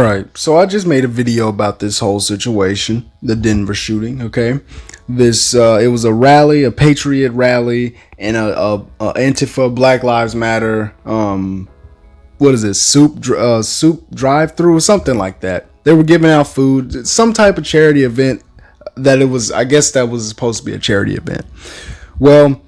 Alright, so I just made a video about this whole situation, the Denver shooting, okay? It was a rally, a patriot rally, and a Antifa Black Lives Matter, what is this, soup drive-through or something like that. They were giving out food, some type of charity event I guess that was supposed to be a charity event. Well,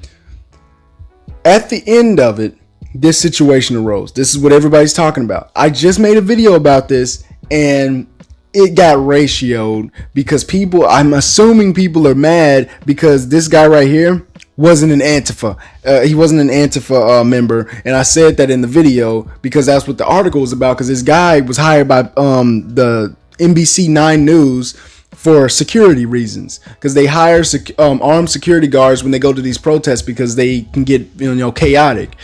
at the end of it, this situation arose. This is what everybody's talking about. I just made a video about this and it got ratioed because I'm assuming people are mad because this guy right here wasn't an Antifa. He wasn't an Antifa member. And I said that in the video because that's what the article was about, because this guy was hired by the NBC 9 News for security reasons, because they hire armed security guards when they go to these protests because they can get chaotic.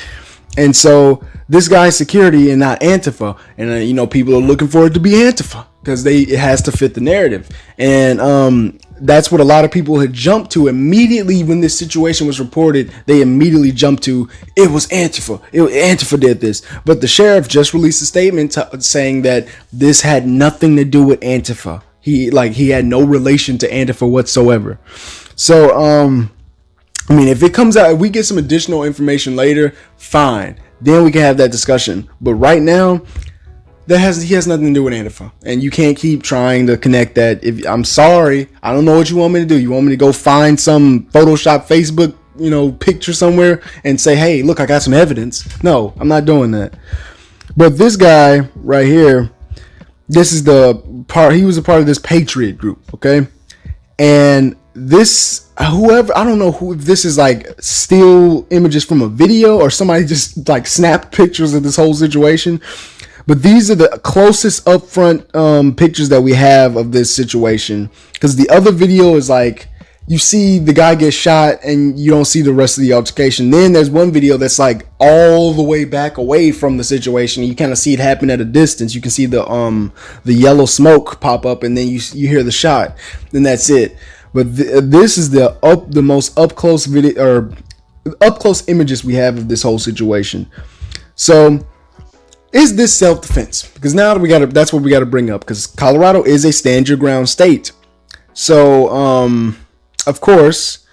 And so this guy's security and not Antifa, and people are looking for it to be Antifa because it has to fit the narrative. And that's what a lot of people had jumped to immediately when this situation was reported. They immediately jumped to it was Antifa. Antifa did this, but the sheriff just released a statement saying that this had nothing to do with Antifa. He had no relation to Antifa whatsoever. So if it comes out, if we get some additional information later, fine. Then we can have that discussion. But right now, he has nothing to do with Antifa. And you can't keep trying to connect that. I'm sorry. I don't know what you want me to do. You want me to go find some Photoshop Facebook, picture somewhere and say, hey, look, I got some evidence. No, I'm not doing that. But this guy right here, this is the part, he was a part of this patriot group. Okay. And this, whoever, I don't know if this is like still images from a video or somebody just like snapped pictures of this whole situation, but these are the closest upfront pictures that we have of this situation, because the other video is like you see the guy get shot and you don't see the rest of the altercation. Then there's one video that's like all the way back away from the situation. You kind of see it happen at a distance. You can see the yellow smoke pop up, and then you hear the shot, and that's it. But this is the most up close video or up close images we have of this whole situation. So, is this self-defense? Because now that's what we got to bring up, because Colorado is a stand your ground state. So, of course,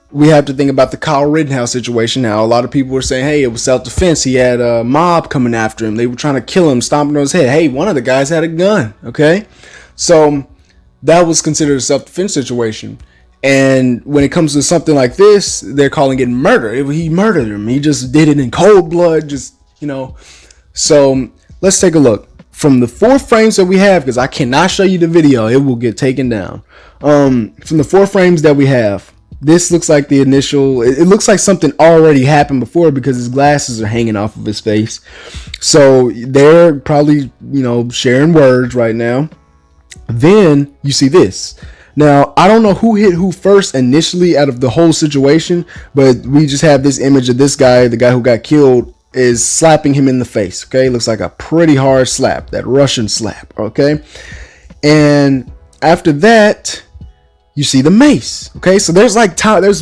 we have to think about the Kyle Rittenhouse situation. Now, a lot of people were saying, hey, it was self-defense. He had a mob coming after him. They were trying to kill him, stomping on his head. Hey, one of the guys had a gun. Okay, so that was considered a self-defense situation. And when it comes to something like this, they're calling it murder. He murdered him. He just did it in cold blood, So let's take a look. From the 4 frames that we have, because I cannot show you the video, it will get taken down. From the 4 frames that we have, this looks like the initial, it looks like something already happened before because his glasses are hanging off of his face. So they're probably, sharing words right now. Then you see this. Now, I don't know who hit who first initially out of the whole situation, but we just have this image of this guy, the guy who got killed, is slapping him in the face. Okay, looks like a pretty hard slap, that Russian slap. Okay, and after that, you see the mace. Okay, so there's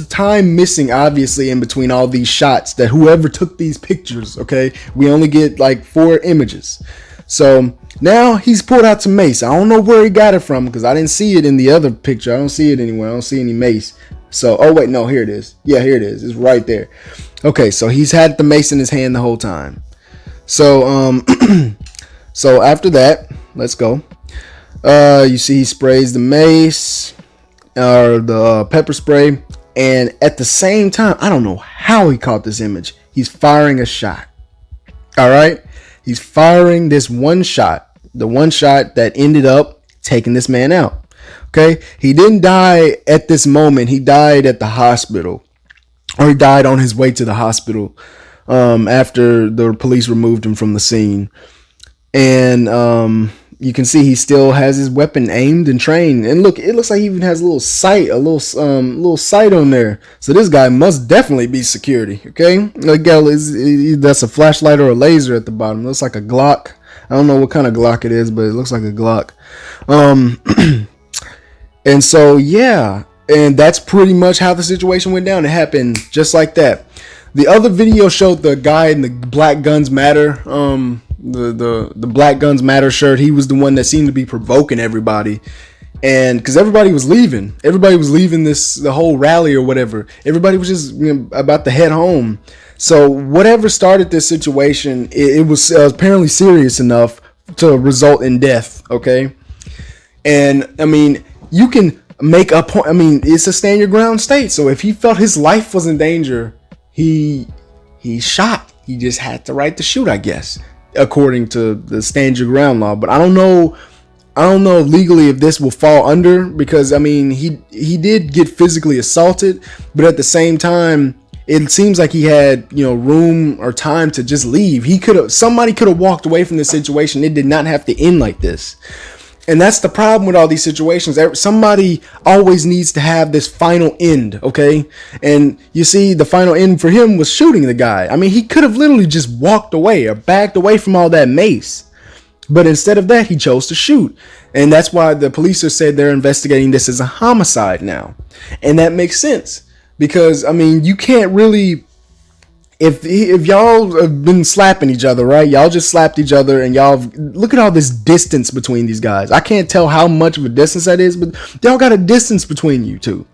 time missing obviously in between all these shots that whoever took these pictures. Okay, we only get like 4 images. So now he's pulled out some mace. I don't know where he got it from because I didn't see it in the other picture. I don't see it anywhere. I don't see any mace. So, oh wait, no, here it is. Yeah, here it is. It's right there. Okay, so he's had the mace in his hand the whole time. So, so after that, let's go. You see he sprays the mace or the pepper spray, and at the same time, I don't know how he caught this image. He's firing a shot. All right. He's firing this one shot, the one shot that ended up taking this man out. Okay. He didn't die at this moment. He died at the hospital, or he died on his way to the hospital after the police removed him from the scene. And you can see he still has his weapon aimed and trained. And look, it looks like he even has a little sight on there. So this guy must definitely be security. Okay, that's a flashlight or a laser at the bottom. It looks like a Glock. I don't know what kind of Glock it is, but it looks like a Glock. And so yeah, and that's pretty much how the situation went down. It happened just like that. The other video showed the guy in the Black Guns Matter the Black Guns Matter shirt. He was the one that seemed to be provoking everybody. And because everybody was leaving the whole rally or whatever. Everybody was just about to head home. So whatever started this situation, it was apparently serious enough to result in death. Okay. And I mean, you can make a point. I mean, it's a stand your ground state. So if he felt his life was in danger, he shot. He just had the right to shoot, I guess, according to the stand your ground law. But I don't know legally if this will fall under, because I mean, he did get physically assaulted, but at the same time, it seems like he had, room or time to just leave. Somebody could have walked away from this situation. It did not have to end like this. And that's the problem with all these situations. Somebody always needs to have this final end, okay? And you see, the final end for him was shooting the guy. I mean, he could have literally just walked away or backed away from all that mace. But instead of that, he chose to shoot. And that's why the police have said they're investigating this as a homicide now. And that makes sense. Because, I mean, you can't really... If y'all have been slapping each other, right? Y'all just slapped each other, and look at all this distance between these guys. I can't tell how much of a distance that is, but y'all got a distance between you two.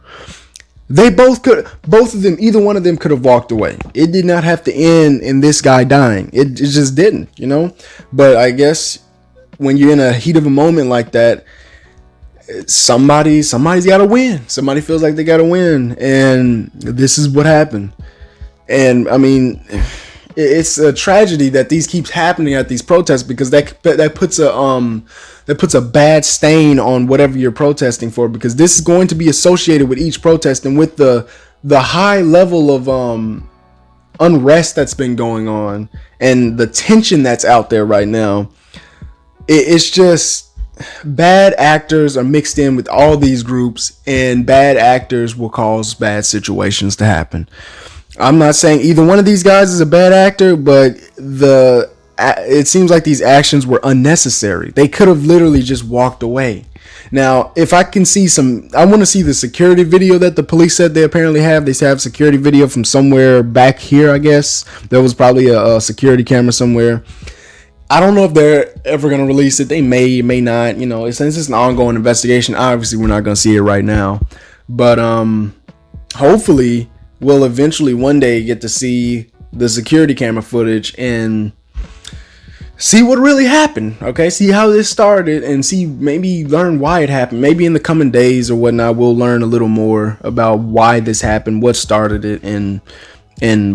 They both of them, either one of them could have walked away. It did not have to end in this guy dying. It just didn't, But I guess when you're in a heat of a moment like that, somebody's got to win. Somebody feels like they got to win, and this is what happened. And I mean, it's a tragedy that these keeps happening at these protests, because that puts a bad stain on whatever you're protesting for, because this is going to be associated with each protest, and with the high level of unrest that's been going on and the tension that's out there right now. It's just bad actors are mixed in with all these groups, and bad actors will cause bad situations to happen. I'm not saying either one of these guys is a bad actor, but it seems like these actions were unnecessary. They could have literally just walked away. Now, if I can see I want to see the security video that the police said they apparently have. They have security video from somewhere back here, I guess. There was probably a security camera somewhere. I don't know if they're ever going to release it. They may not. Since it's an ongoing investigation, obviously we're not going to see it right now. But hopefully we'll eventually one day get to see the security camera footage and see what really happened. Okay, see how this started, and maybe learn why it happened. Maybe in the coming days or whatnot, we'll learn a little more about why this happened, what started it, and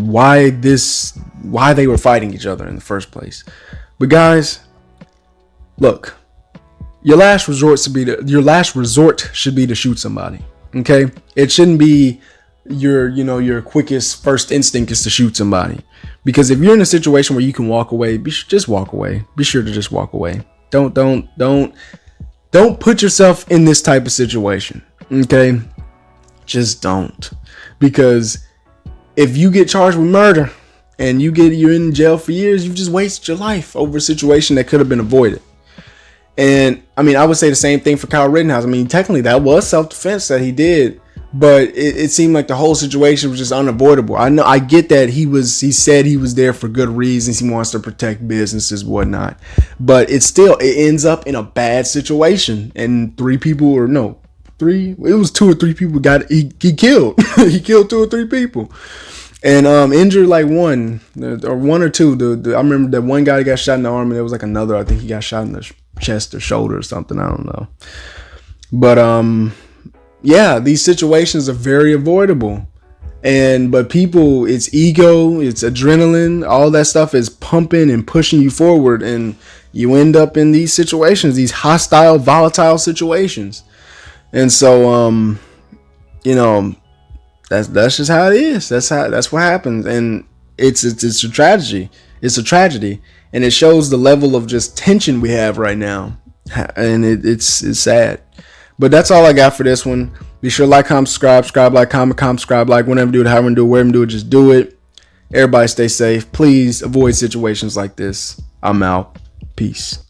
why they were fighting each other in the first place. But guys, look, your last resort should be to shoot somebody. Okay, it shouldn't be your quickest first instinct is to shoot somebody, because if you're in a situation where you can walk away, just walk away. Be sure to just walk away. Don't put yourself in this type of situation. Okay, just don't, because if you get charged with murder and you're in jail for years, you've just wasted your life over a situation that could have been avoided. And I mean, I would say the same thing for Kyle Rittenhouse. I mean, technically that was self-defense that he did, but it seemed like the whole situation was just unavoidable. I get that he said he was there for good reasons. He wants to protect businesses, whatnot, but it ends up in a bad situation. And it was 2 or 3 people he killed. He killed 2 or 3 people, and injured like one or two. I remember that one guy got shot in the arm, and there was like another. I think he got shot in the chest or shoulder or something. I don't know, but yeah, these situations are very avoidable. But people, it's ego, it's adrenaline, all that stuff is pumping and pushing you forward, and you end up in these situations, these hostile, volatile situations. And so that's just how it is. That's what happens. And it's a tragedy. It's a tragedy, and it shows the level of just tension we have right now. And it's sad. But that's all I got for this one. Be sure to like, comment, subscribe, like, comment, subscribe, like, whenever do it, however do it, wherever do it, just do it. Everybody stay safe. Please avoid situations like this. I'm out. Peace.